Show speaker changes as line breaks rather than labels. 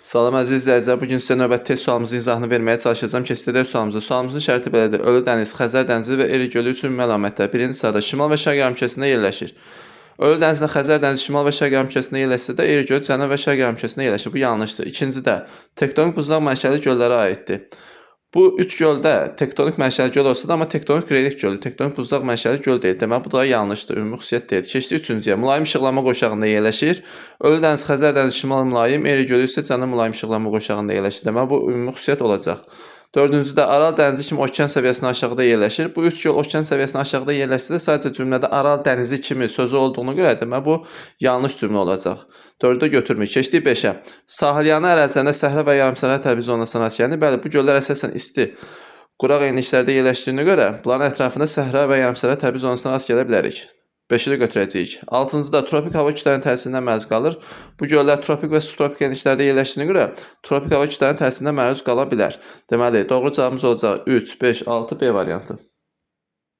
Salam əziz izləyicilər, bugün sizə növbəti test sualımızın izahını verməyə çalışacağım. Keçidək sualımıza. Sualımızın şərti belədir. Ölü dəniz, Xəzər dənizi və Eri gölü üçün əlamətlər. Birinci sırada şimal və şərq yarımkürəsində yerləşir. Ölü dənizlə Xəzər dənizi şimal və şərq yarımkürəsində yerləşsə də Eri gölü cənub və şərq yarımkürəsində yerləşir. Bu yanlışdır. İkincidə tektonik buzlaq mənşəli göllərə aiddir. Bu üç göldə tektonik mənşəli göl olsa da, amma tektonik relikt gölü, tektonik buzlaq mənşəli göl deyil. Deməli, bu da yanlışdır, ümumi xüsusiyyət deyil. Keçdik üçüncüyə. Mülayim işıqlanma qoşağında yerləşir. Ölü dəniz, Xəzər dənizi şimal mülayim, Eri gölü isə cənub mülayim işıqlanma qoşağında yerləşir. Deməli, bu ümumi xüsusiyyət olacaq. Dördüncüdə Aral dənizi kimi okean səviyyəsindən aşağıda yerləşir. Bu üç göl okean səviyyəsindən aşağıda yerləşsə də sadəcə cümlədə Aral dənizi kimi sözü olduğuna görə deməli bu yanlış cümlə olacaq. 4-də götürmürük. Keçdik 5-ə. Sahilyanı ərazilərində səhra və yarımsahara təbii zonasına rast gəlinir. Bəli, bu göllər əsasən isti, quraq enliklərdə yerləşdiyinə görə bunların ətrafında səhra və yarımsahara təbii zonasına rast gələ bilərik. 5-i də götürəcəyik. 6-cıda tropik hava kütlələrinin təsirindən məruz qalır. Bu göllər tropik və subtropik enliklərdə yerləşdiyinə görə tropik hava kütlələrinin təsirindən məruz qala bilər. Deməli, doğru cavabımız olacaq 3, 5, 6, B variantı.